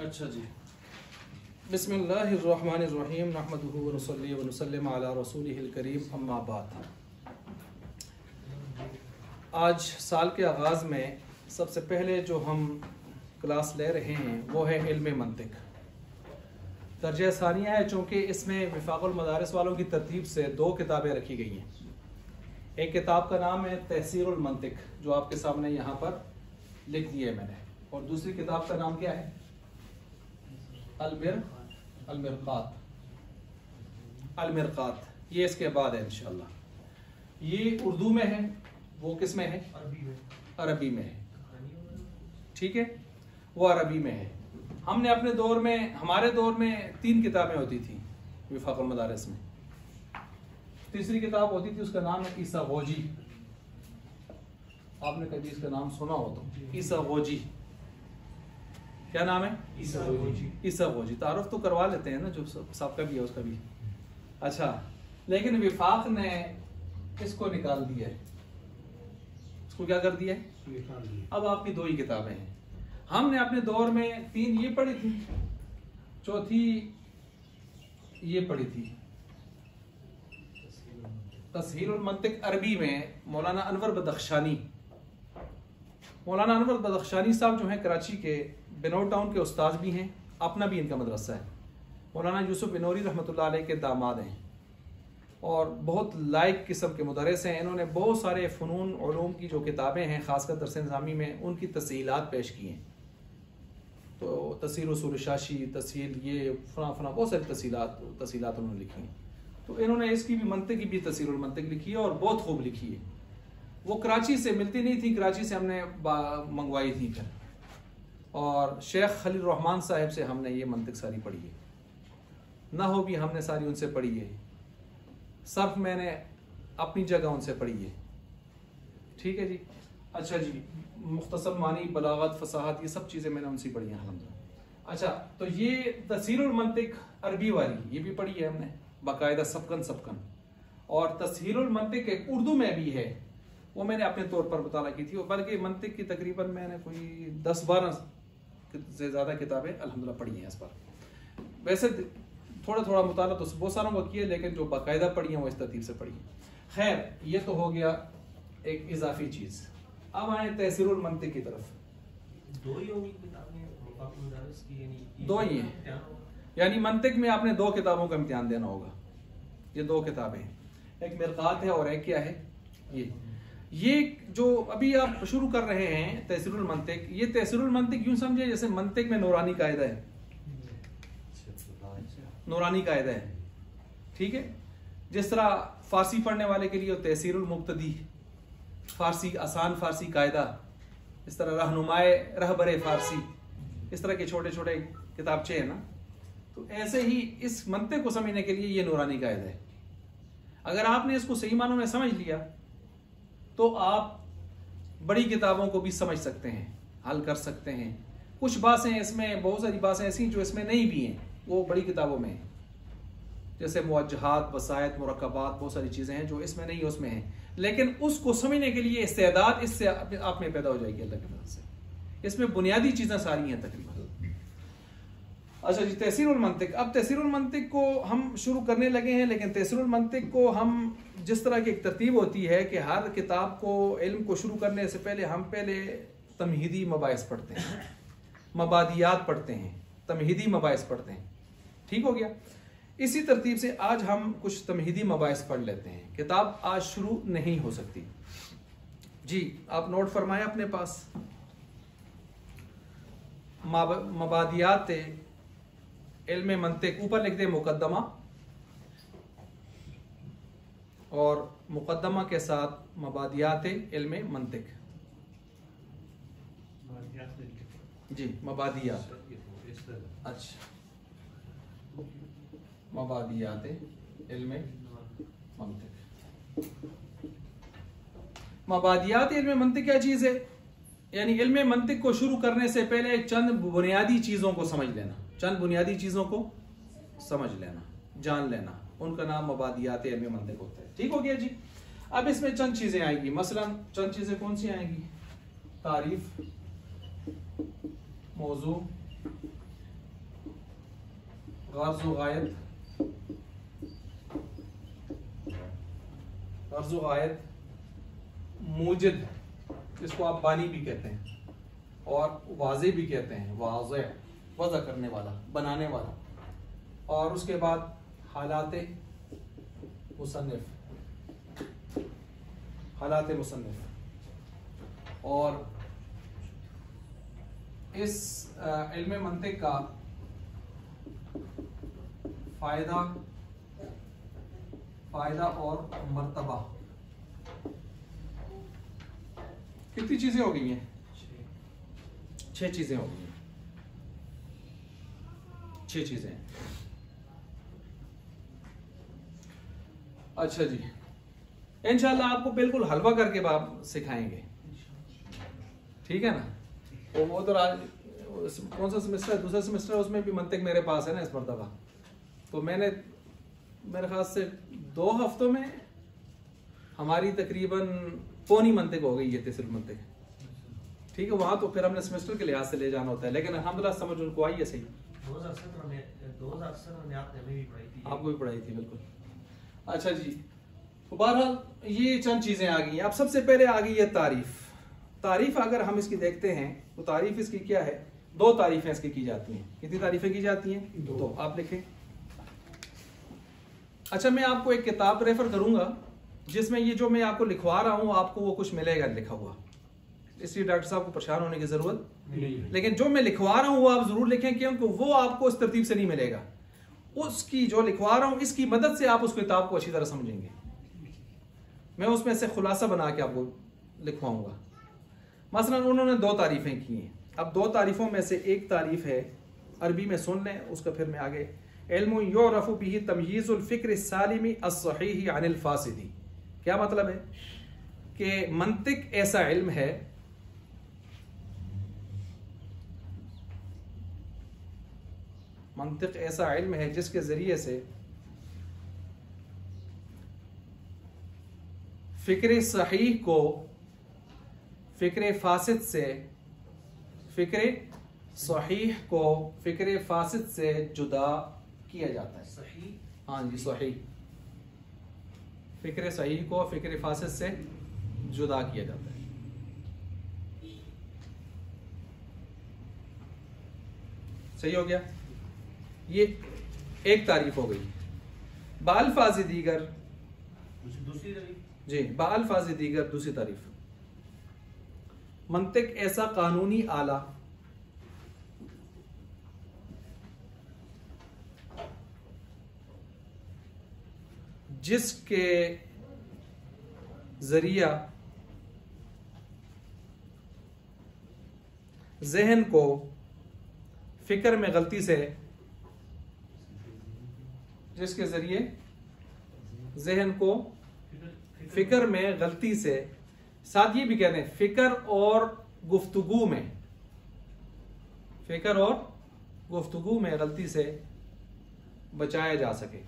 अच्छा जी, बिस्मिल्लाहिर्रहमानिर्रहीम नहमदुहु व नुसल्ली व नुसल्लिम अला रसूलिहिल करीम अम्मा बाद। आज साल के आगाज़ में सबसे पहले जो हम क्लास ले रहे हैं वो है इल्म मंतिक। दर्जा सानिया है, चूँकि इसमें विफाकुल मदारिस वालों की तरतीब से दो किताबें रखी गई हैं। एक किताब का नाम है तहसीरुल मंतिक, जो आपके सामने यहाँ पर लिख दिया है मैंने, और दूसरी किताब का नाम क्या है? अलमिरकात। ये इसके बाद है इंशाल्लाह। ये उर्दू में है, वो किस में है? अरबी में है। ठीक है, वो अरबी में है। हमने अपने दौर में, हमारे दौर में 3 किताबें होती थी विफाकुल मदारिस में। तीसरी किताब होती थी, उसका नाम है ईसा गौजी। आपने कभी इसका नाम सुना हो तो? ईसा गौजी। क्या नाम है? ईसा गौजी। तारुफ तो करवा लेते हैं ना, जो सबका भी है उसका भी। अच्छा, लेकिन विफाक ने इसको निकाल दिया है। इसको क्या कर दिया है? अब आपकी 2 ही किताबें हैं। हमने अपने दौर में 3 ये पढ़ी थी, चौथी ये पढ़ी थी तस्हीरुल मंतिक अरबी में मौलाना अनवर बदख्शानी। मौलाना अनवर बदख्शानी साहब जो हैं कराची के बिनोर टाउन के उस्ताद भी हैं, अपना भी इनका मदरसा है। मौलाना यूसुफ बिनोरी रहमतुल्लाह अलैह के दामाद हैं और बहुत लायक किस्म के मुदर्रिस हैं। इन्होंने बहुत सारे फ़नून उलूम की जो किताबें हैं, ख़ासकर दर्स निज़ामी में, उनकी तस्हीलात पेश की हैं। तो तस्हील उसूल शाशी, तस्हील ये फना बहुत सारी तस्हीलात उन्होंने लिखी हैं। तो इन्होंने इसकी भी मंतिक की भी तस्हीरुल मंतिक लिखी है और बहुत खूब लिखी है। वो कराची से मिलती नहीं थी, कराची से हमने मंगवाई थी फिर, और शेख खलील रहमान साहब से हमने ये मंतिक सारी पढ़ी है। ना हो भी हमने सारी उनसे पढ़ी है। सर्फ मैंने अपनी जगह उनसे पढ़ी है। ठीक है जी। अच्छा जी, मुख्तसर मानी, बलागत, फसाहत, ये सब चीज़ें मैंने उनसे पढ़ी हैं अल्हम्दुलिल्लाह। अच्छा, तो ये तस्हीरुल मंतिक अरबी वाली ये भी पढ़ी है हमने बाकायदा सबकन। और तस्हीरुल मंतिक एक उर्दू में भी है, वो मैंने अपने तौर पर मुताला की थी। बल्कि मंतिक की तकरीबन मैंने कोई 10-12 से ज़्यादा किताबें अल्हम्दुलिल्लाह पढ़ी हैं इस पर। वैसे थोड़ा मुताला तो बहुत सारों को किया, लेकिन जो बाकायदा पढ़ी हैं वो इस तरतीब से पढ़ी है। खैर, ये तो हो गया एक इजाफी चीज़। अब आए तहसीरुल मंतिक की तरफ। 2 ही होंगी किताबें? 2 ही हैं, यानी मंतिक में आपने 2 किताबों का इम्तिहान देना होगा। ये 2 किताबें हैं, एक मिरकात है और एक क्या है ये जो अभी आप शुरू कर रहे हैं तहसीरुल मंतिक। ये तहसीरुल मंतिक यूं समझे जैसे मंतिक में नूरानी कायदा है, नूरानी कायदा है। ठीक है, जिस तरह फारसी पढ़ने वाले के लिए तहसीरुल मुब्तदी, फारसी आसान फारसी कायदा, इस तरह रहनुमाए रहबरे फारसी, इस तरह के छोटे छोटे किताबचे हैं ना। तो ऐसे ही इस मंतिक को समझने के लिए ये नूरानी कायदा है। अगर आपने इसको सही मानों में समझ लिया तो आप बड़ी किताबों को भी समझ सकते हैं, हल कर सकते हैं। कुछ बातें इसमें, बहुत सारी बातें ऐसी जो इसमें नहीं भी हैं, वो बड़ी किताबों में हैं। जैसे मुवज्जहात, वसायत, मुरक्कबात, बहुत सारी चीज़ें हैं जो इसमें नहीं उसमें हैं। लेकिन उसको समझने के लिए इस्तेदाद इससे आप में पैदा हो जाएगी अल्लाह की मदद से। इसमें बुनियादी चीज़ें सारी हैं तकरीबन। अच्छा जी, तहसीरुल मंतिक। अब तहसीरुल मंतिक को हम शुरू करने लगे हैं, लेकिन तहसीरुल मंतिक को हम जिस तरह की एक तरतीब होती है कि हर किताब को, इल्म को शुरू करने से पहले हम पहले तमहीदी मबाइस पढ़ते हैं, मबादियात पढ़ते हैं, तमहीदी मबाइस पढ़ते हैं। ठीक हो गया। इसी तरतीब से आज हम कुछ तमहीदी मबाइस पढ़ लेते हैं। किताब आज शुरू नहीं हो सकती जी। आप नोट फरमाएं अपने पास। मबादियात इल्म मंतिक, ऊपर लिख दे मुकद्दमा, और मुकद्दमा के साथ मबादियात इल्म मंतिक जी। मबादियात, अच्छा, मबादियात इल्म मंतिक। मबादियात इल्म मंतिक क्या चीज़ है? यानी इल्म मंतिक को शुरू करने से पहले चंद बुनियादी चीज़ों को समझ लेना, चंद बुनियादी चीज़ों को समझ लेना, जान लेना, उनका नाम मबादियात इल्म मंतिक होता है। ठीक हो गया जी। अब इसमें चंद चीज़ें आएंगी, मसलन चंद चीज़ें कौन सी आएंगी? तारीफ, मौजू, गर्ज़ व गायत, गर्ज़ व गायत, मूजिद, इसको आप बानी भी कहते हैं और वाज़े भी कहते हैं, वाज़े वज़ा करने वाला, बनाने वाला। और उसके बाद हालाते मुसन्निफ, हालाते मुसन्निफ। और इस इल्म मंतिक का फायदा और मर्तबा, कितनी चीजें हो गई हैं? 6 चीजें हो गई हैं, 6 चीजें। अच्छा जी, इंशाल्लाह आपको बिल्कुल हलवा करके आप सिखाएंगे, ठीक है ना। और वो तो कौन सा सेमेस्टर है? दूसरा सेमेस्टर है, उसमें भी मंतिक मेरे पास है ना इस मरतबा। तो मैंने मेरे ख्याल से 2 हफ्तों में हमारी तकरीबन पौनी मंतिक हो गई है, तीसरी मंतिक, ठीक है। वहां तो फिर हमने सेमेस्टर के लिहाज से ले जाना होता है, लेकिन अल्हम्दुलिल्लाह समझ उनको आई है सही। 2017 आपने भी पढ़ाई थी, आपको भी पढ़ाई थी, बिल्कुल। अच्छा जी, तो बहरहाल ये चंद चीजें आ गई हैं। अब सबसे पहले आ गई है तारीफ। तारीफ अगर हम इसकी देखते हैं तो तारीफ इसकी क्या है? 2 तारीफें इसकी की जाती हैं। कितनी तारीफें की जाती हैं? 2। आप लिखें। अच्छा, मैं आपको एक किताब रेफर करूंगा जिसमें ये जो मैं आपको लिखवा रहा हूं आपको वो कुछ मिलेगा लिखा हुआ, इसलिए डॉक्टर साहब को परेशान होने की जरूरत नहीं। लेकिन जो मैं लिखवा रहा हूं वो आप जरूर लिखें, क्योंकि वो आपको इस तरतीब से नहीं मिलेगा। उसकी जो लिखवा रहा हूं इसकी मदद से आप उस किताब को अच्छी तरह समझेंगे। मैं उसमें से खुलासा बना के आपको लिखवाऊंगा। मसलन उन्होंने 2 तारीफें की हैं। अब 2 तारीफों में से एक तारीफ है अरबी में, सुन लें, उसका फिर मैं आगे। इल्मु युरफ़ु बिही तमयीज़ुल फ़िक्र सालिमी अस्सहीही अनिल फ़ासिदी। क्या मतलब है? कि मंतिक ऐसा इल्म है मंतिक ऐसा इल्म है जिसके जरिए से फ़िक्र सहीह को फ़िक्र फासिद से, फ़िक्र सहीह को फ़िक्र फासिद से जुदा किया जाता है। सही, हाँ जी, सहीह, फ़िक्र सहीह को फ़िक्र फासिद से जुदा किया जाता है। सही हो गया? ये एक तारीफ हो गई। बाअल्फाज़ दीगर, दूसरी तारीफ जी, बाअल्फाज़ दीगर दूसरी तारीफ। मंतिक ऐसा कानूनी आला जिसके जरिया जहन को फिक्र में गलती से, जिसके जरिए जहन को फिक्र में गलती से, साथ ये भी कहते हैं फिक्र और गुफ्तगू में, फिक्र और गुफ्तगू में गलती से बचाया जा सके।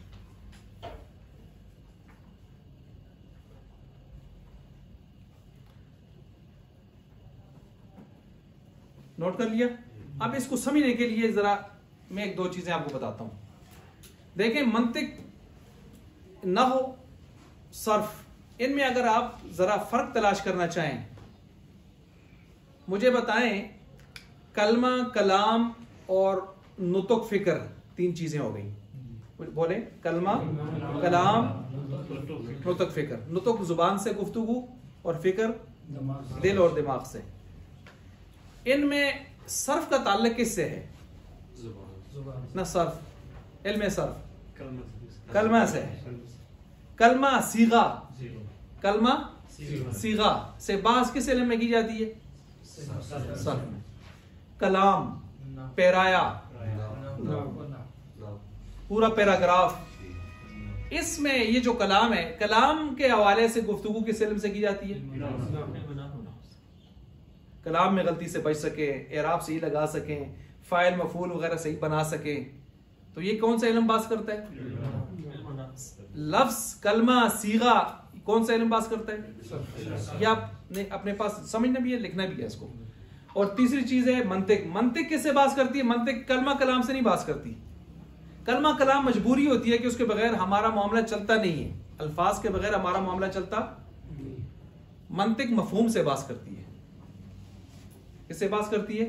नोट कर लिया? अब इसको समझने के लिए जरा मैं 1-2 चीजें आपको बताता हूं। देखें, मंतिक, नहव, सर्फ, इनमें अगर आप जरा फर्क तलाश करना चाहें, मुझे बताएं, कलमा, कलाम और नुतुक फिक्र 3 चीजें हो गई। बोले, कलमा, कलाम, नुतुक फिक्र। नुतुक जुबान से गुफ्तगू और फिक्र दिल और दिमाग से। इनमें सर्फ का ताल्लुक किससे है? ना सर्फ, इल्म सर्फ कलमा से है। कलमा सीगा, कलमा सीगा से बास किस इल्म में की जाती है? सर्फ में। कलाम, पैराया, पूरा पैराग्राफ, इसमें ये जो कलाम है, कलाम के हवाले से गुफ्तगू किस इल्म से की जाती है? कलाम में गलती से बच सके, एराब सही लगा सकें, फाइल मफूल वगैरह सही बना सके, तो ये कौन सा इल्म बात करता है? लफ्ज, कलमा, सीगा, कौन सा इल्म बात करता है? ये आपने अपने पास समझना भी है, लिखना भी है इसको। और तीसरी चीज है मंतिक। मंतिक किससे बात करती है? मंतिक कलमा कलाम से नहीं बात करती। कलमा कलाम मजबूरी होती है कि उसके बगैर हमारा मामला चलता नहीं है, अल्फाज के बगैर हमारा मामला चलता। मंतिक मफहूम से बात करती है। किससे बात करती है?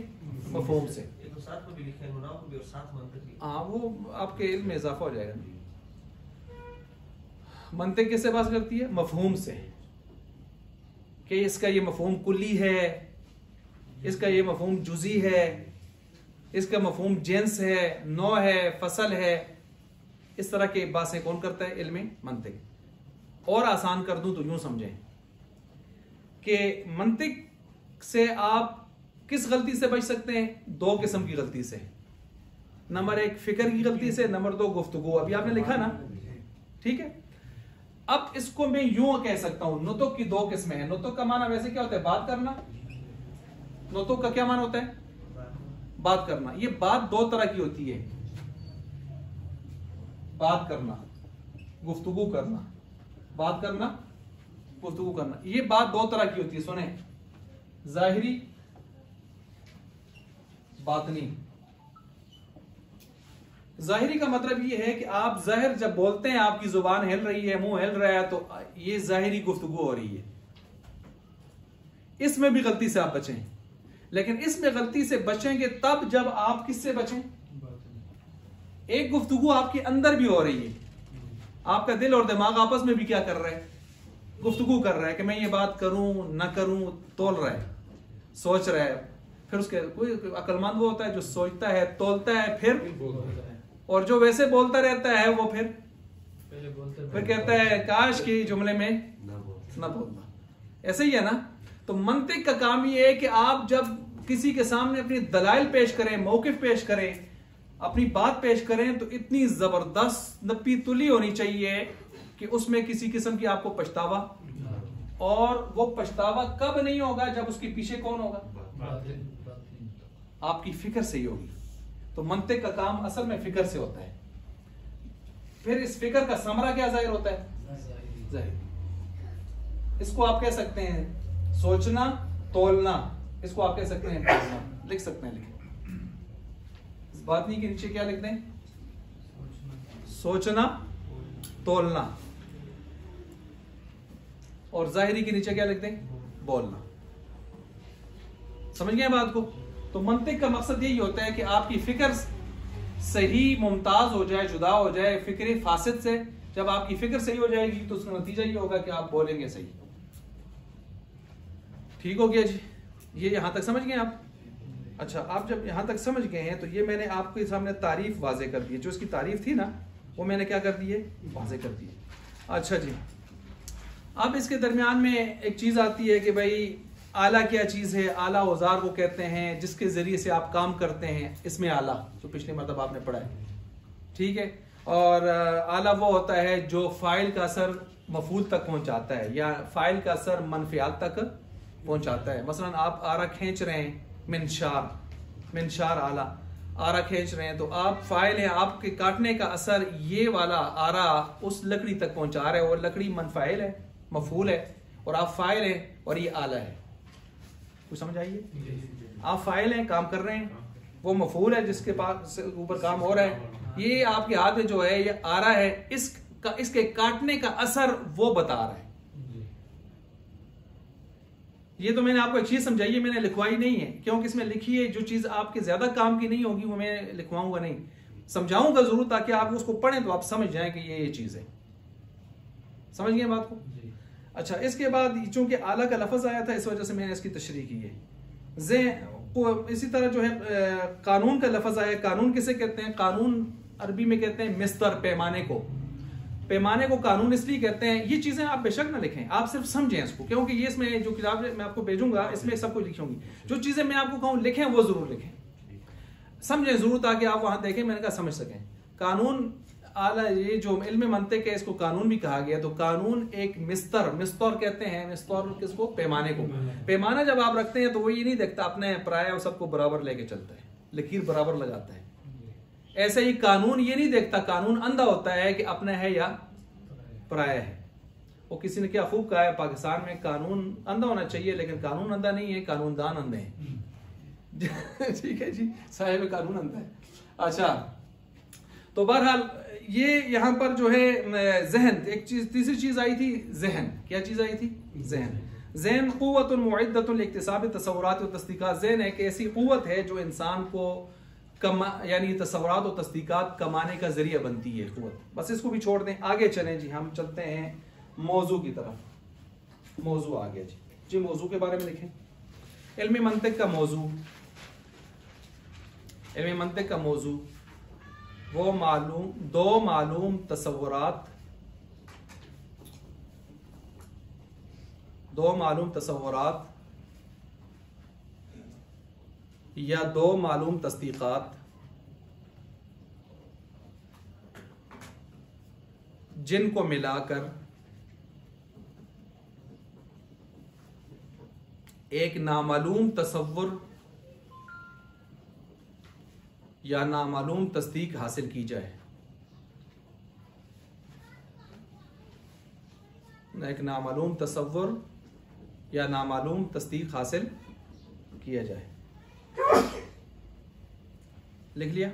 मफहूम से। ये तो साथ में भी लिखे हैं, नुनाव को भी और साथ मंतिक भी। हाँ, वो आपके इल्म में इजाफा हो जाएगा। मंतिक किससे बात करती है? मफहूम से, कि इसका ये मफहूम कुल्ली है, इसका ये मफहूम जुजी है, इसका मफहूम जिन्स है, नौ है, फसल है। इस तरह के बातें कौन करता है? इल्म मंतिक। और आसान कर दूं तो यूं समझें कि मंतिक से आप किस गलती से बच सकते हैं? दो किस्म की गलती से। नंबर एक फिक्र की गलती से, नंबर दो गुफ्तगू। अभी आपने लिखा ना, ठीक है। अब इसको मैं यूं कह सकता हूं, नुतुक की दो किस्में हैं। नुतुक का माना वैसे क्या होता है? बात करना। नुतुक का क्या माना होता है? बात करना। ये बात दो तरह की होती है, बात करना, गुफ्तगू करना। बात करना, गुफ्तगू करना। ये बात दो तरह की होती है, सुने, जाहिरी, बातनी। जाहिरी का मतलब ये है कि आप जाहिर जब बोलते हैं, आपकी जुबान हिल रही है, मुंह हिल रहा है, तो ये जाहिरी गुफ्तगू हो रही है। इसमें भी गलती से आप बचें, लेकिन इसमें गलती से बचेंगे तब जब आप किससे बचें? एक गुफ्तगू आपके अंदर भी हो रही है, आपका दिल और दिमाग आपस में भी क्या कर रहा है? गुफ्तगू कर रहा है कि मैं ये बात करूं ना करूं, तोल रहा है, सोच रहा है। फिर उसके कोई अक्लमंद वो होता है जो सोचता है, तोलता है, फिर और जो वैसे बोलता रहता है वो फिर कहता है काश कि जुमले में ना बोलना। ऐसे ही है ना। तो मंतिक का काम ये है कि आप जब किसी के सामने अपनी दलाइल पेश करें, मौकिफ पेश करें, अपनी बात पेश करें, तो इतनी जबरदस्त नपी तुली होनी चाहिए कि उसमें किसी किस्म की आपको पछतावा, और वो पछतावा कब नहीं होगा? जब उसके पीछे कौन होगा? आपकी फिक्र से ही होगी। तो मंतिक का काम असल में फिक्र से होता है। फिर इस फिक्र का समरा क्या जाहिर होता है? जाहिर। इसको आप कह सकते हैं सोचना, तोलना। इसको आप कह सकते हैं तोलना। लिख सकते हैं, लिखें। इस बात नहीं के नीचे क्या लिख दें? सोचना, तोलना। और जाहिरी के नीचे क्या लिख दें? बोलना। समझ गए बात को? तो मंतिक का मकसद यही होता है कि आपकी फिक्र सही मुमताज हो जाए, जुदा हो जाए फिक्र फासिद से। जब आपकी फिक्र सही हो जाएगी तो उसका नतीजा ये होगा कि आप बोलेंगे सही। ठीक हो गया जी? ये यहां तक समझ गए आप? अच्छा, आप जब यहां तक समझ गए हैं तो ये मैंने आपके सामने तारीफ वाजे कर दी है। जो इसकी तारीफ थी ना, वो मैंने क्या कर दी है? वाजे कर दी है। अच्छा जी, अब इसके दरमियान में एक चीज आती है कि भाई आला क्या चीज है? आला औजार को कहते हैं जिसके जरिए से आप काम करते हैं। इसमें आला जो पिछले मतलब आपने पढ़ा है, ठीक है। और आला वो होता है जो फाइल का असर मफूल तक पहुंचाता है, या फाइल का असर मनफियात तक पहुंचाता है। मसलन आप आरा खींच रहे हैं, मिनशार आला, आरा खींच रहे हैं, तो आप फाइल है, आपके काटने का असर ये वाला आरा उस लकड़ी तक पहुंचा रहा है। और लकड़ी मनफाइल है, मफूल है, और आप फाइल है और ये आला है। कुछ समझ आइए? आप फाइल हैं, काम कर रहे हैं, वो मफूल है जिसके पास ऊपर काम हो रहा है। ये आपके हाथ में जो है ये आरा है, इसके काटने का असर वो बता रहा है। ये तो मैंने आपको एक चीज समझाई है, मैंने लिखवाई नहीं है, क्योंकि इसमें लिखी है जो चीज आपके ज्यादा काम की नहीं होगी वो मैं लिखवाऊंगा नहीं, समझाऊंगा जरूर, ताकि आप उसको पढ़ें तो आप समझ जाएं कि ये चीज है। समझ गए बात को? अच्छा, इसके बाद चूंकि आला का लफ्ज आया था इस वजह से मैंने इसकी तशरीह की है। इसी तरह जो है कानून का लफ्ज आया। कानून किसे कहते हैं? कानून अरबी में कहते हैं मिस्तर, पैमाने को। पैमाने को कानून इसलिए कहते हैं। ये चीजें आप बेशक ना लिखें, आप सिर्फ समझें इसको, क्योंकि ये इसमें जो किताब मैं आपको भेजूंगा इसमें सब कुछ लिखी होंगी। जो चीजें मैं आपको कहूँ लिखें वो जरूर लिखें, समझें जरूर, ताकि आप वहां देखें, मैंने कहा समझ सकें। कानून आला, ये जो इल्म मंतिक है इसको कानून भी कहा गया। तो कानून एक मिस्तर कहते हैं। मिस्तर किसको? पैमाने को। पैमाना जब आप रखते हैं तो वो ये नहीं देखता अपने पराया और सबको बराबर लेके चलता है, लकीर बराबर लगाता है। ऐसे ही कानून ये नहीं देखता, कानून अंधा होता है कि अपना है या पराया है। वो किसी ने क्या खूब कहा है, पाकिस्तान में कानून अंधा होना चाहिए, लेकिन कानून अंधा नहीं है, कानूनदान अंधे हैं। ठीक है जी, साहिब कानून अंधा है। अच्छा, तो बहरहाल ये यहाँ पर जो है जहन, एक चीज, तीसरी चीज आई थी जहन। क्या चीज आई थी? जहन। जहन क़ुव्वतुन मुअद्दतुन लिइक्तिसाबि तसव्वुरात व तस्दीक़ात। जहन एक ऐसी क़ुव्वत है जो इंसान को यानी तसव्वुरात और तस्दीक़ात कमाने का जरिया बनती है क़ुव्वत। बस इसको भी छोड़ दें, आगे चलें जी, हम चलते हैं मौजू की तरफ। मौजू आ गया जी। मौजू के बारे में लिखें। इल्मी मंतिक का मौजू, इल्मी मंतिक का मौजू वो दो मालूम तसव्वुरात या दो मालूम तस्दीक़ात जिनको मिलाकर एक नामालूम तसव्वुर या नामालूम तस्दीक हासिल की जाए। एक नामालूम तसव्वुर या नामालूम तस्दीक हासिल किया जाए। लिख लिया?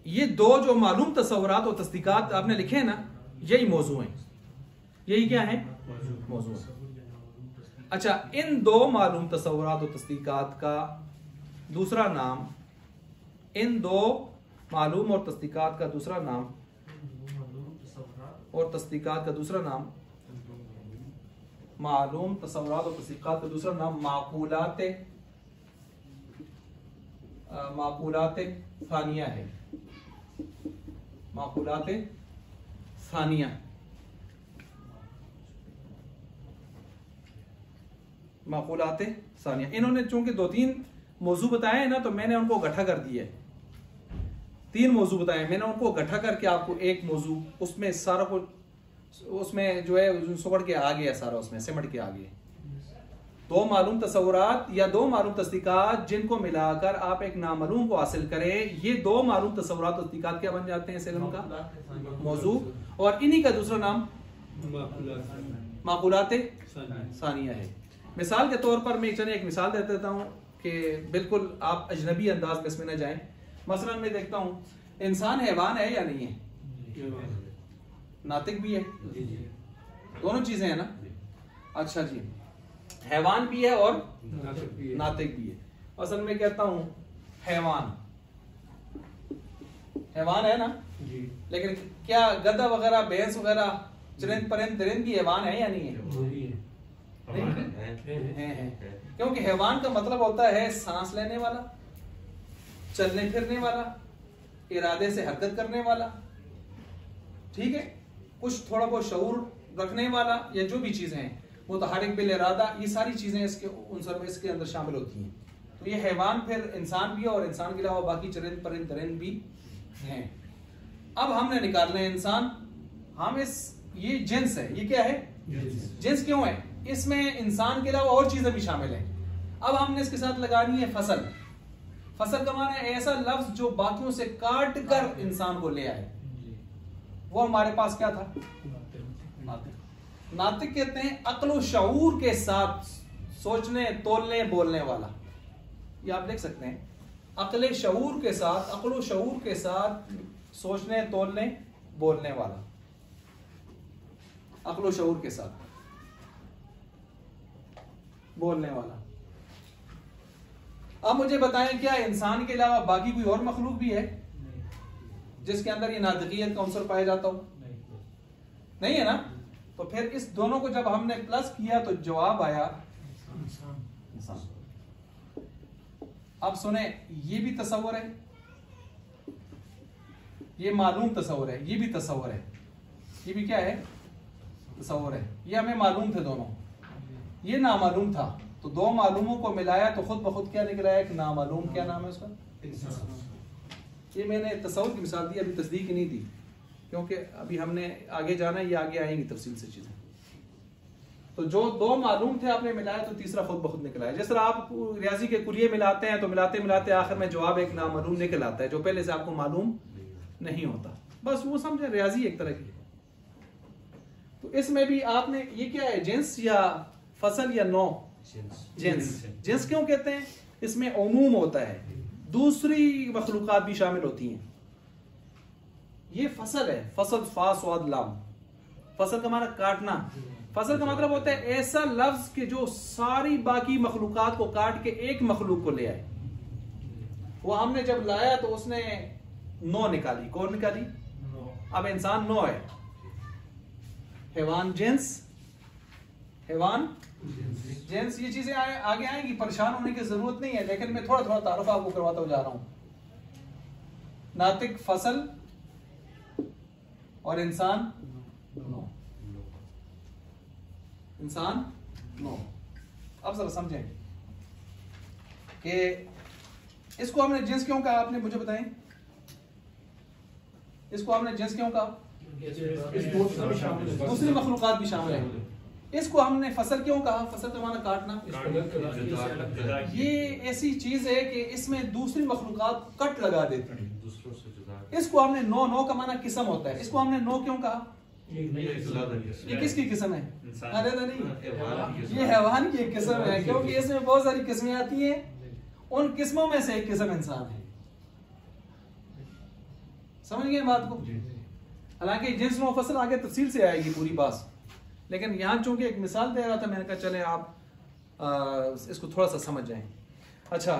ये दो जो मालूम तसव्वुरात और तस्दीकात आपने लिखे हैं ना, यही मौजू हैं। यही क्या है? मौजू है। अच्छा, इन दो मालूम तसव्वुरात और तस्दीकात का दूसरा नाम, इन दो मालूम और तस्दीकात का दूसरा नाम और तस्दीकात का दूसरा नाम, मालूम तसव्वुरात और तस्दीकात का दूसरा नाम माक़ूलात सानिया है। माक़ूलात सानिया। माक़ूलात सानिया। इन्होंने चूंकि 2-3 मौजू बताए हैं ना, तो मैंने उनको इकट्ठा कर दिया है। 3 मौजू बताए, मैंने उनको इकट्ठा करके आपको एक मौजू, उसमें सारा कुछ, उसमें जो है सुगड़ के आ गया सारा, उसमें सिमट के आ गया। दो मालूम तसव्वुरात या दो मालूम तस्दीकात जिनको मिलाकर आप एक नामालूम को हासिल करें, ये दो मालूम तसव्वुरात और तस्दीकात क्या बन जाते हैं? इल्म का मौजू। और इन्हीं का दूसरा नाम माक़ूलात सानिया है। मिसाल के तौर पर मैं चलिए एक मिसाल दे देता हूँ कि बिल्कुल आप अजनबी अंदाज में इसमें न जाएं। मसलन मैं देखता हूँ, इंसान हैवान है या नहीं है? नातिक भी है, दोनों चीजें हैं ना। अच्छा जी, हैवान भी है और नातिक भी है। असल में कहता हूं हैवान है ना जी। लेकिन क्या गधा वगैरह, भैंस वगैरह, चरिंद परिंद दरिंद भी हैवान है या नहीं है? है। क्योंकि हैवान का मतलब होता है सांस लेने वाला, चलने फिरने वाला, इरादे से हरकत करने वाला, ठीक है, कुछ थोड़ा बहुत शऊर रखने वाला, या जो भी चीजें हैं, मुतहरिक बिल इरादा, ये सारी चीजें इसके उनसर में इसके अंदर शामिल होती हैं। तो ये हैवान फिर इंसान भी है, और इंसान के अलावा बाकी चरिंद परिंद दरिंद भी हैं। अब हमने निकालना है इंसान। हम ये जिन्स है, ये क्या है? जिन्स क्यों है? इसमें इंसान के अलावा और चीजें भी शामिल हैं। अब हमने इसके साथ लगानी है फसल। फसल का माना है ऐसा लफ्ज जो बाकियों से काट कर इंसान को ले आए। वो हमारे पास क्या था? नातिक कहते हैं अक्ल शऊर के साथ सोचने, तोलने, बोलने वाला। ये आप देख सकते हैं, अक्ल शऊर के साथ सोचने, तोलने, बोलने वाला। अक्ल शऊर के साथ बोलने वाला। अब मुझे बताएं, क्या इंसान के अलावा बाकी कोई और मखलूक भी है जिसके अंदर ये नातिकियत का अंसर पाया जाता हो? नहीं है ना। तो फिर इस दोनों को जब हमने प्लस किया तो जवाब आया इंसान। अब सुने, ये भी तसव्वुर है, ये मालूम तसव्वुर है, ये भी तसव्वुर है, ये भी क्या है? तसव्वुर है। ये हमें मालूम थे दोनों, ये नामालूम था। तो दो मालूमों को मिलाया तो खुद ब खुद क्या निकला? एक नामालूम। क्या नाम है उसका? ये मैंने तसव्वुर की मिसाल दी, अभी तस्दीक ही नहीं दी, क्योंकि अभी हमने आगे जाना है, ये आगे आएंगी तफसील से चीजें। तो जो दो मालूम थे आपने मिलाया तो तीसरा खुद ब खुद निकला है। जिस तरह आप रियाजी के कुलिये मिलाते हैं तो मिलाते मिलाते आखिर में जवाब एक नामालूम निकल आता है जो पहले से आपको मालूम नहीं होता। बस वो समझे, रियाजी एक तरह की। तो इसमें भी आपने, ये क्या है? जिन्स या फसल या नौ? जिन्स क्यों कहते हैं? इसमें उमूम होता है, दूसरी मखलूकात भी शामिल होती हैं। ये फसल है, फसल फा स्वाद लाम, फसल का माना काटना। फसल का मतलब होता है ऐसा लफ्ज कि जो सारी बाकी मखलूकात को काट के एक मखलूक को ले आए। वो हमने जब लाया तो उसने 9 निकाली। कौन निकाली? अब इंसान 9 है। हैवान जिन्स, हैवान जिन्स, ये चीजें आगे आएंगी, परेशान होने की जरूरत नहीं है, लेकिन मैं थोड़ा थोड़ा तारुफ आपको करवाता हुआ जा रहा हूं। नातिक फसल और इंसान 9, इंसान 9। अब जरा समझें कि इसको हमने जिन्स क्यों कहा, आपने मुझे बताएं, इसको हमने जिन्स क्यों कहा? दूसरी मखलूकात भी शामिल है। इसको हमने फसल क्यों कहा? फसल का माना काटना। ये ऐसी चीज है कि इसमें दूसरी मखलूकात कट लगा देती है। इसको हमने 9 का माना किस्म होता है। इसको हमने 9 क्यों कहा? ये किसकी किस्म है? अरे नहीं, ये हैवान की किस्म है, क्योंकि इसमें बहुत सारी किस्में आती हैं। उन किस्मों में से एक किस्म इंसान है। समझ गए बात को? हालांकि जिन्स व फसल आगे तफसील से आएगी पूरी बात, लेकिन यहाँ चूंकि एक मिसाल दे रहा था, मैंने कहा चले आप इसको थोड़ा सा समझ जाएं। अच्छा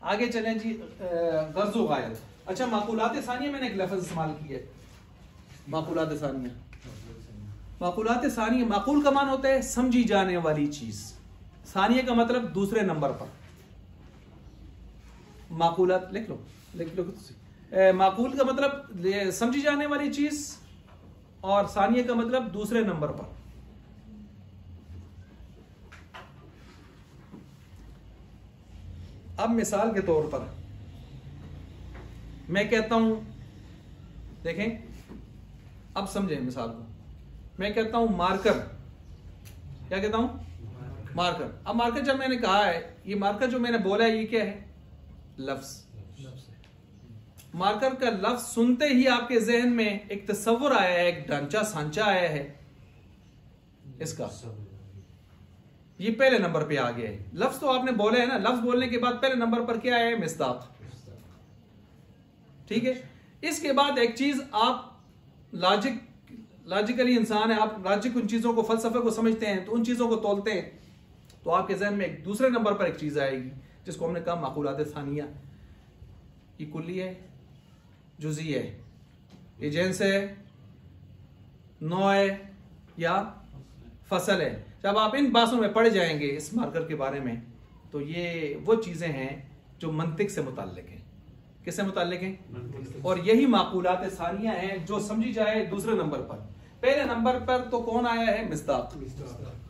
आगे चलें जी। गर्ज़ व गायत। अच्छा माकूलात सानिया, मैंने एक लफ्ज़ इस्तेमाल किया है, माकूलात सानिया। माकूलात सानिया, माकूल का मान होता है समझी जाने वाली चीज, सानिया का मतलब दूसरे नंबर पर। माकूलात लिख लो, लिख लो। माकूल का मतलब समझी जाने वाली चीज और सानिया का मतलब दूसरे नंबर पर। अब मिसाल के तौर पर मैं कहता हूं, देखें अब समझें मिसाल को। मैं कहता हूं मार्कर, क्या कहता हूं? मार्कर। अब मार्कर जब मैंने कहा है, ये मार्कर जो मैंने बोला है ये क्या है? लफ्ज। मार्कर का लफ्ज सुनते ही आपके जहन में एक तस्वुर आया है, एक ढांचा सांचा आया है इसका, ये पहले नंबर पे आ गया है। लफ्ज तो आपने बोले है ना, लफ्ज बोलने के बाद पहले नंबर पर क्या है? मिस्दाक। ठीक है। इसके बाद एक चीज, आप लॉजिकली इंसान है, आप लॉजिक उन चीजों को, फलसफे को समझते हैं, तो उन चीजों को तोलते हैं, तो आपके जहन में एक दूसरे नंबर पर एक चीज आएगी जिसको हमने कहा माकूलात सानिया। ये कुल्ली है, जुज़ी है, ये जिन्स है, नौ है या फसल है। जब आप इन बातों में पढ़ जाएंगे इस मार्कर के बारे में, तो ये वो चीजें हैं जो मंतिक से मुताल्लिक हैं। किससे मुताल्लिक हैं? और यही माकूलात सानिया हैं जो समझी जाए दूसरे नंबर पर। पहले नंबर पर तो कौन आया है? मिस्दाक।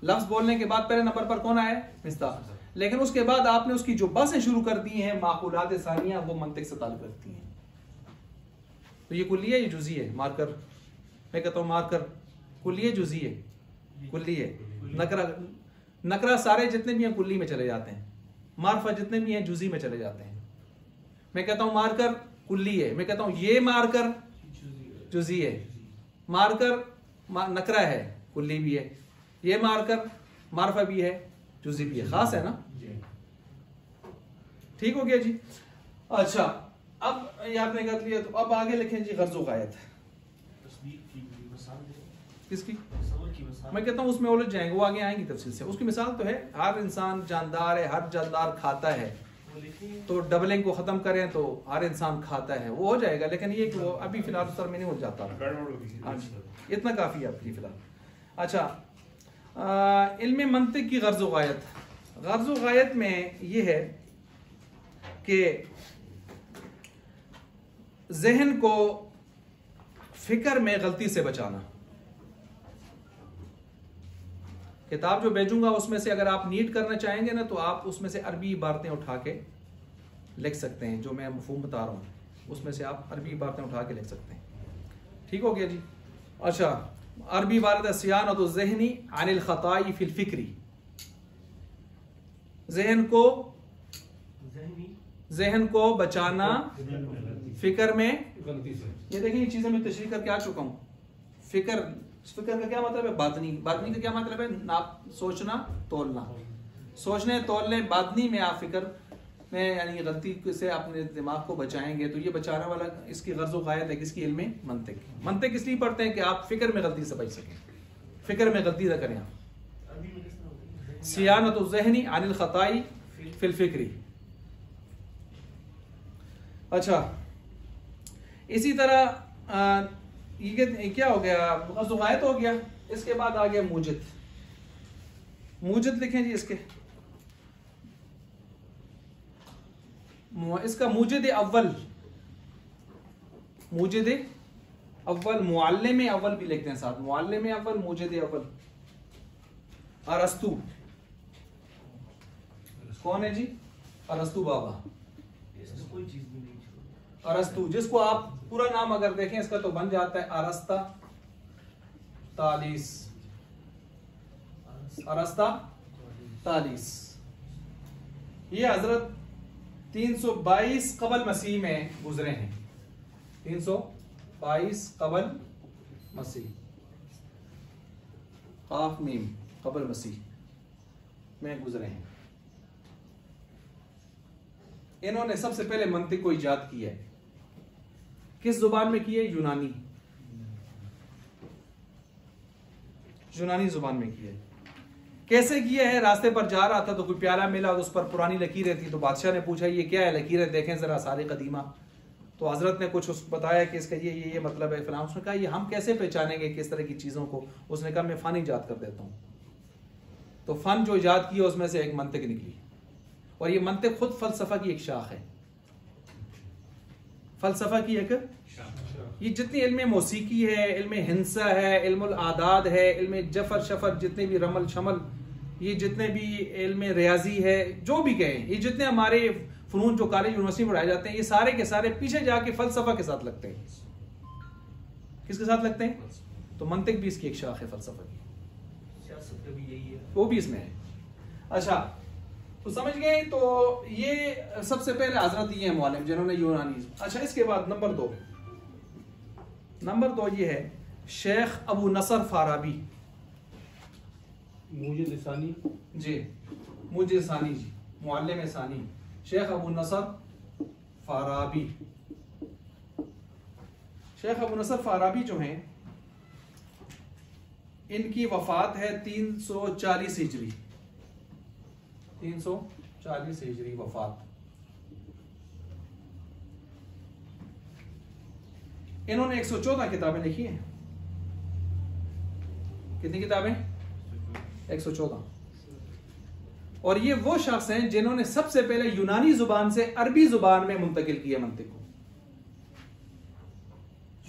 लफ्ज बोलने के बाद पहले नंबर पर कौन आया है? मिस्दाक। लेकिन उसके बाद आपने उसकी जो बातें शुरू कर दी हैं माकूलात सानिया, वो मंतिक से ताल्लुक रखती हैं। तो ये कुल्ली है, ये जुज़ी है। मार्कर, मैं कहता हूँ मार्कर कुल्ली है, जुज़ी है, कुल्ली है। नकरा सारे जितने भी हैं कुल्ली में चले जाते हैं, मार्फा जितने भी हैं जुज़ी में चले जाते हैं। मैं कहता हूँ मार्कर कुल्ली है, मैं कहता हूँ ये मार्कर जुज़ी है। मार्कर नकरा है, कुल्ली भी है। ये मार्कर मार्फा भी है, जुज़ी भी है। खास है ना? ठीक हो गया जी। अच्छा अब ये आपने कर लिया, तो अब आगे लिखें जी गर्ज़ व गायत। किसकी? मैं कहता हूँ उसमें उलझ जाएंगे, वो आगे आएंगी तफसील से। उसकी मिसाल तो है, हर इंसान जानदार है, हर जानदार खाता है, तो डबलिंग को खत्म करें तो हर इंसान खाता है, वो हो जाएगा। लेकिन ये कि वो अभी फिलहाल सर में नहीं हो जाता। हाँ जी, इतना काफी है आपके फिलहाल। अच्छा इल्म मंतिक की गर्ज़ व गायत। गर्ज़ व गायत में ये है कि जहन को फिक्र में गलती से बचाना। किताब जो भेजूंगा उसमें से अगर आप नीट करना चाहेंगे ना, तो आप उसमें से अरबी इबारतें उठा के लिख सकते हैं। जो मैं मफहूम बता रहा हूँ उसमें से आप अरबी इबारतें उठा के लिख सकते हैं। ठीक हो गया जी। अच्छा अरबी इबारत सियानत ज़हनी अनिल खताई फिल फिक्री। जहन को बचाना फिक्र में गलती से। ये देखिए ये चीजें मैं तशरीह करके आ चुका हूँ। फिक्र का क्या मतलब है? बातनी। बातनी का क्या मतलब है? सोचना तोलना। सोचने तोलने बातनी में आप फिक्र में यानी गलती से अपने दिमाग को बचाएंगे तो ये बचाने वाला इसकी गर्ज़ गायत है किसकी? इल्म मंतिक। मंतिक इसलिए पढ़ते हैं कि आप फिक्र में गलती से बच सकें, फिक्र में गलती ना करें आप। सियानत ज़हनी अनिल खताई फिल फिक्री। अच्छा, इसी तरह ये क्या हो गया? गर्ज़ गायत हो गया। इसके बाद आ गया मूजिद। मूजिद लिखें जी इसके, इसका मूजिद अव्वल, मूजिद अव्वल, मुअल्लिम अव्वल भी लिखते हैं साथ, मुअल्लिम अव्वल, मूजिद अव्वल। अरस्तु कौन है जी? अरस्तु बाबा, कोई चीज भी नहीं छोड़ी। अरस्तु, जिसको आप पूरा नाम अगर देखें इसका तो बन जाता है अरस्ता तालीस, अरस्ता तालीस। ये हजरत 322 कबल मसीह में गुजरे हैं, 322 कबल मसीह, काफ मीम कबल मसीह में गुजरे हैं। इन्होंने सबसे पहले मंतिक को इजाद किया है। किस जुबान में किया है? यूनानी, यूनानी जुबान में किया है। कैसे किया है? रास्ते पर जा रहा था तो कोई प्याला मिला, उस पर पुरानी लकीरें थी, तो बादशाह ने पूछा ये क्या है? लकीरें देखें जरा सारे कदीमा। तो हजरत ने कुछ उसको बताया कि इसका ये मतलब है फलां। उसने कहा ये हम कैसे पहचानेंगे किस तरह की चीज़ों को? उसने कहा मैं फ़न इजाद कर देता हूँ। तो फ़न जो इजाद किया उसमें से एक मंतिक निकली, और ये मंतिक खुद फ़लसफ़ा की एक शाख है, फ़लसफ़ा की एक। ये जितनी इल्म मौसीकी है, इल्म हिंसा है, इल्मुल आदाद है, इल्म जफर शफर, जितने भी रमल शमल, ये जितने भी इल्म रियाजी है, जो भी कहें, ये जितने हमारे फ़नून जो कॉलेज यूनिवर्सिटी में पढ़ाए जाते हैं, ये सारे के सारे पीछे जाके फ़लसफ़ा के साथ लगते हैं। किसके साथ लगते हैं? तो मंतिक भी इसकी एक शाख है फ़लसफ़ा की, सियासत का भी यही है, वो भी इसमें है। अच्छा, तो समझ गए? तो ये सबसे पहले हजरत ये है मुअल्लिम जिन्होंने यूनानी। अच्छा, इसके बाद नंबर दो ये है शेख अबू नसर फाराबी। मुजिद सानी जी, मुजिद सानी जी, मुअल्लिम सानी शेख अबू नसर फाराबी। शेख अबू नसर फाराबी जो हैं, इनकी वफात है 340 हिजरी, 340 हिजरी वफात। इन्होंने 114 किताबें लिखी हैं। कितनी किताबें? 114। और ये वो शख्स हैं जिन्होंने सबसे पहले यूनानी जुबान से अरबी जुबान में मुंतकिल किया मंतिक को।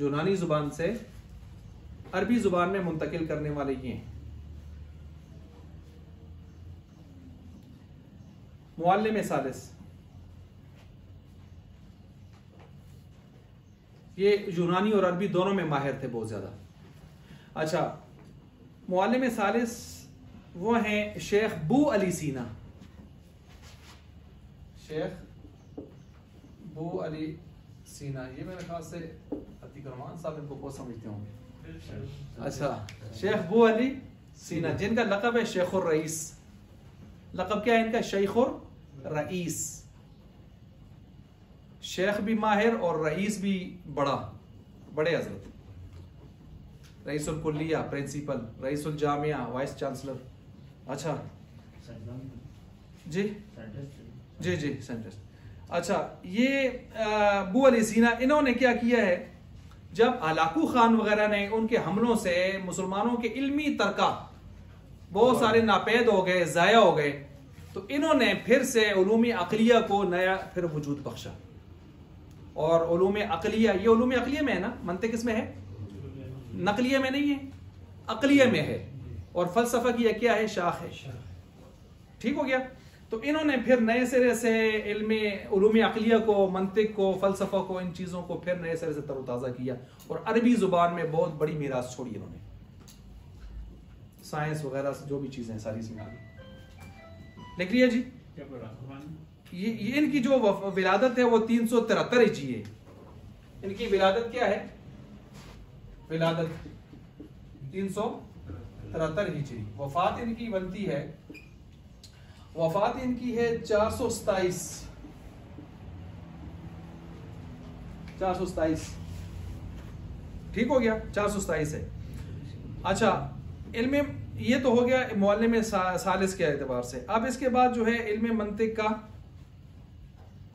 यूनानी जुबान से अरबी जुबान में मुंतकिल करने वाले ये हैं। मुअल्लिम सालिस, ये यूनानी और अरबी दोनों में माहिर थे बहुत ज्यादा। अच्छा, मुअल्लिम सालिस वो हैं शेख बू अली सीना, शेख बू अली सीना। ये मेरे ख्याल से अतीक रहमान साहब इनको बहुत समझते होंगे। अच्छा, शेख बू अली सीना जिनका लक़ब है शेखुर रईस। लक़ब क्या है इनका? शेखुर रईस। शेख भी माहिर और रईस भी बड़े हजरत। रईसुल कुल्लिया प्रिंसिपल, रईसुल जामिया वाइस चांसलर। अच्छा जी जी जी सेंटेस्ट। अच्छा, ये बू अली सीना, इन्होंने क्या किया है, जब अलाकू खान वगैरह ने उनके हमलों से मुसलमानों के इल्मी तरका बहुत सारे नापैद हो गए, ज़ाया हो गए, तो इन्होंने फिर से उलूम अक़लिया को नया फिर वजूद बख्शा। और उलूम अक़लिया, ये उलूम अक़लिया में है ना, मंतिक इसमें है, नक़लिया में नहीं है, अक़लिया में है। और फ़लसफ़ा की क्या है? शाख है। ठीक हो गया? तो इन्होंने फिर नए सिरे से इल्म उलूम अक़लिया को, मंतिक को, फ़लसफ़ा को, इन चीज़ों को फिर नए सिरे से तरोताज़ा किया और अरबी ज़ुबान में बहुत बड़ी मीरास छोड़ी इन्होंने। साइंस वगैरह जो भी चीज़ें सारी इसमें आ गई। लिख लिया जी। ये इनकी जो विलादत है वो 373 हिजरी है। इनकी विलादत क्या है? विलादत 373 हिजरी। वफात इनकी बनती है, वफात इनकी है 427 427, ठीक हो गया, 427 है। अच्छा, इल्म ये तो हो गया मुअल्लिम सालिस के एतबार से। अब इसके बाद जो है इल्म मंतिक का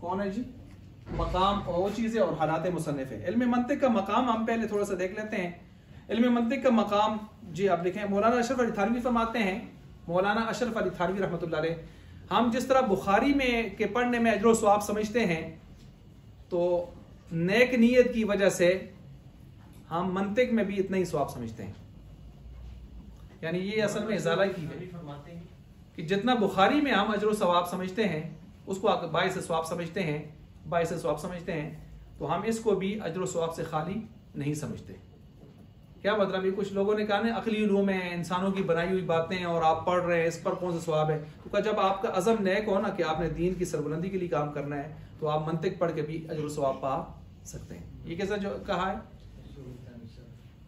कौन है जी, मकाम और वो चीज़ें और हालात मुसन्निफ है। इल्म मंतिक का मकाम हम पहले थोड़ा सा देख लेते हैं। इल्म मंतिक का मकाम जी आप देखें, मौलाना अशरफ अली थानवी फरमाते हैं, मौलाना अशरफ अली थानवी रहमतुल्लाह अलैह, हम जिस तरह बुखारी में के पढ़ने में अजर सवाब समझते हैं, तो नेक नीयत की वजह से हम मंतिक में भी इतना ही सवाब समझते हैं। यानी ये असल में इजाला की है कि जितना बुखारी में हम अजर सवाब समझते हैं उसको बाइस सवाब समझते हैं, बाइस सवाब समझते हैं, तो हम इसको भी अजर सवाब से खाली नहीं समझते। क्या मतलब, ये कुछ लोगों ने कहा ना अकली उलूम है, इंसानों की बनाई हुई बातें और आप पढ़ रहे हैं, इस पर कौन सा सवाब है? तो कहा जब आपका अज़म नेक हो ना कि आपने दीन की सरबुलंदी के लिए काम करना है, तो आप मंतिक पढ़ के भी अजर सवाब पा सकते हैं। ये कैसा जो कहा है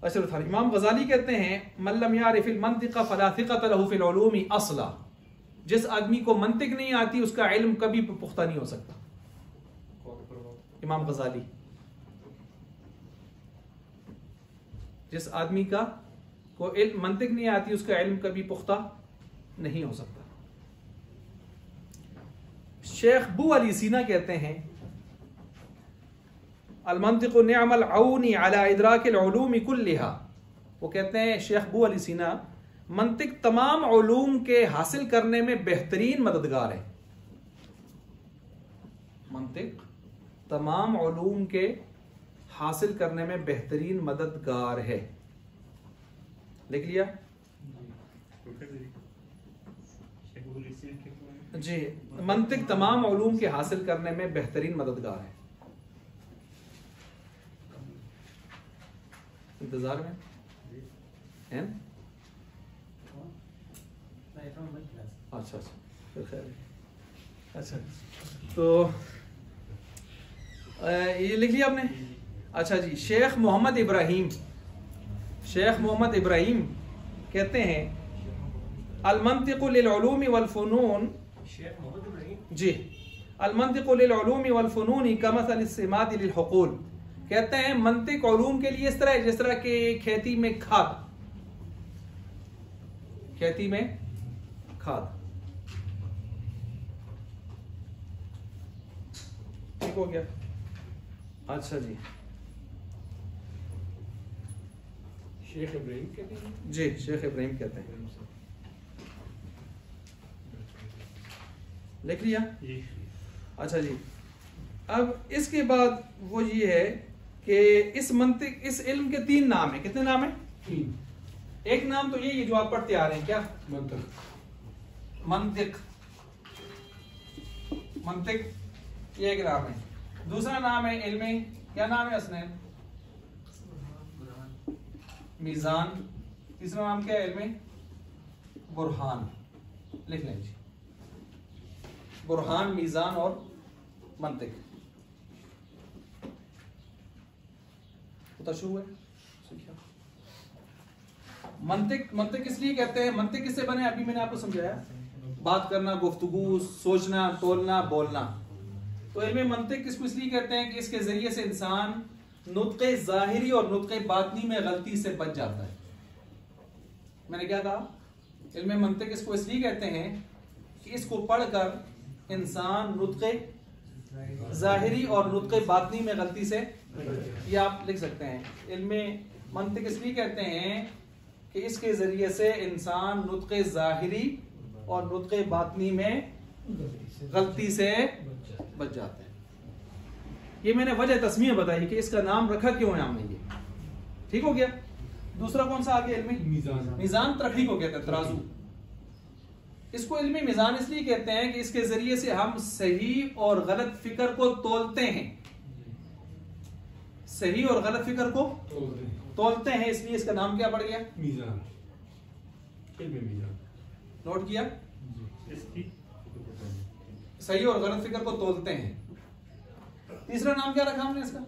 अशरफ थानवी। इमाम गजाली कहते हैं मल्लम यारिफिल मंतिक़ फला थिक़त लहु फिल उलूमी असला, जिस आदमी को मंतिक नहीं आती उसका इल्म कभी पुख्ता नहीं हो सकता। इमाम गजाली, जिस आदमी का को मंतिक नहीं आती उसका इल्म कभी पुख्ता नहीं हो सकता। शेख बू अली सीना कहते हैं अल-मंतिक़ु निअमल औनी अला इदराकिल उलूम कुल्लिहा, वो कहते हैं शेख बू अली सीना, मंतिक तमाम उलूम के हासिल करने में बेहतरीन मददगार है। मंतिक तमाम उलूम के हासिल करने में बेहतरीन मददगार है। लिख लिया जी, मंतिक तमाम उलूम के हासिल करने में बेहतरीन मददगार है। इंतजार में है? अच्छा फिर खैर। अच्छा तो ये लिख लिया आपने? अच्छा जी, शेख मोहम्मद इब्राहिम, शेख मोहम्मद इब्राहिम कहते हैं अल-मंतिक़ु लिल-उलूम वल-फ़ुनून, जी अल-मंतिक़ु लिल-उलूम वल-फ़ुनून कमसल इस्तिमाद लिल-हुक़ूल, कहते हैं मंतिक उलूम के लिए इस तरह है जिस तरह के खेती में खाद, खेती में खाद, ठीक हो गया। अच्छा जी, शेख इब्राहिम कहते हैं जी शेख इब्राहिम कहते हैं, लिख लिया? अच्छा जी, अब इसके बाद वो ये है कि इस मंतिक, इस इल्म के 3 नाम है। कितने नाम है? 3। एक नाम तो ये जो आप पढ़ते आ रहे हैं, क्या? मंतिक, मंतिक ये एक नाम है। दूसरा नाम है इल्म, क्या नाम है उसने? मीज़ान। तीसरा नाम क्या है? इल्म बुरहान। लिख लें जी, बुरहान, मीज़ान और मंतिक। शुरू है मंतिक, मंतिक इसलिए कहते हैं, मंतिक किससे बने? अभी मैंने आपको समझाया, बात करना, गुफ्तगू, सोचना, तोलना, बोलना। तो इल्म मंतिक किसको इसलिए कहते हैं कि इसके जरिए से इंसान नुत्क़े ज़ाहिरी और नुत्क़े बातनी में गलती से बच जाता है। मैंने क्या कहा? इल्म मंतिक इसको इसलिए कहते हैं कि इसको पढ़कर इंसान नुत्क़े ज़ाहिरी और नुत्क़े बातनी में गलती से, ये आप लिख सकते हैं। इल्म मंतिक इसलिए कहते हैं कि इसके जरिए से इंसान नुत्क़े ज़ाहिरी और नुत्क़े बातनी में गलती से बच जाता है। ये मैंने वजह तस्मीह बताई कि इसका नाम रखा क्यों है हमने, ये ठीक हो गया। दूसरा कौन सा आ गया? इल्म मीज़ान। मीज़ान तरक़ी को कहते हैं, तराजू। इसको इल्म मीज़ान इसलिए कहते हैं कि इसके जरिए से हम सही और गलत फिक्र को तोलते हैं, सही और गलत फिक्र को तोलते हैं, इसलिए इसका नाम क्या पड़ गया? मीज़ान। इल्म मीज़ान। नोट किया? सही और गलत फिक्र को तोलते हैं। तीसरा नाम क्या रखा हमने इसका?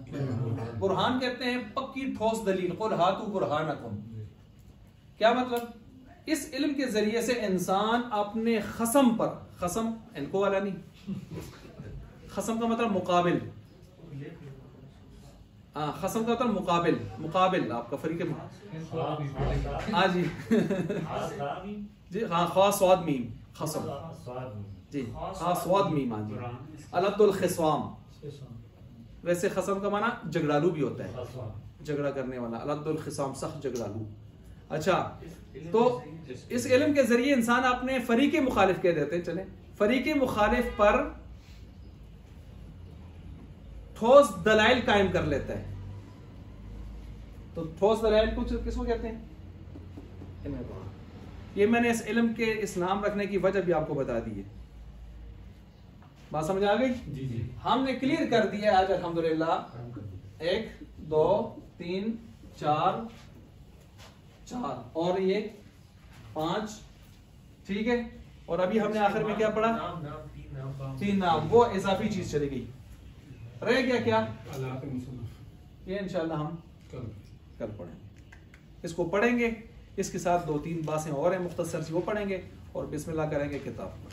बुरहान कहते हैं पक्की ठोस दलील, कुल हातू बुरहानकुम। क्या मतलब? इस इल्म के जरिए से इंसान अपने खसम पर, खसम इनको वाला नहीं, खसम का मतलब मुकाबिल, खसम का होता है मुकाबिल, मुकाबिल आपका फरीक। हाँ जी जी हाँ, खा स्वाद मीम खसम जी, हाँ स्वाद मीम, हाँ जी। अलद्दुल खिस्वाम, वैसे खसम का माना झगड़ालू भी होता है, झगड़ा करने वाला। अलद्दुल खिस्वाम, सख्त झगड़ालू। अच्छा, तो इस इल्म के जरिए इंसान अपने फरीक मुखालिफ कह देते हैं। चले, फरीक मुखालिफ पर ठोस दलाइल कायम कर लेता है। तो ठोस दलाइल कुछ किसको कहते हैं? ये मैंने इस इल्म के इस नाम रखने की वजह भी आपको बता दी है। बात समझ आ गई? जी जी, हमने क्लियर कर दिया आज अल्हम्दुलिल्लाह। 1 2 3 4 और ये 5, ठीक है। और अभी हमने आखिर में क्या पढ़ा? 3 नाम, वो इजाफी चीज चली गई। रह गया क्या? ये इंशाल्लाह हम कल पढ़ेंगे। इसको पढ़ेंगे, इसके साथ 2-3 बातें और हैं मुख्तसर सी, वो पढ़ेंगे और बिस्मिल्लाह करेंगे किताब पर।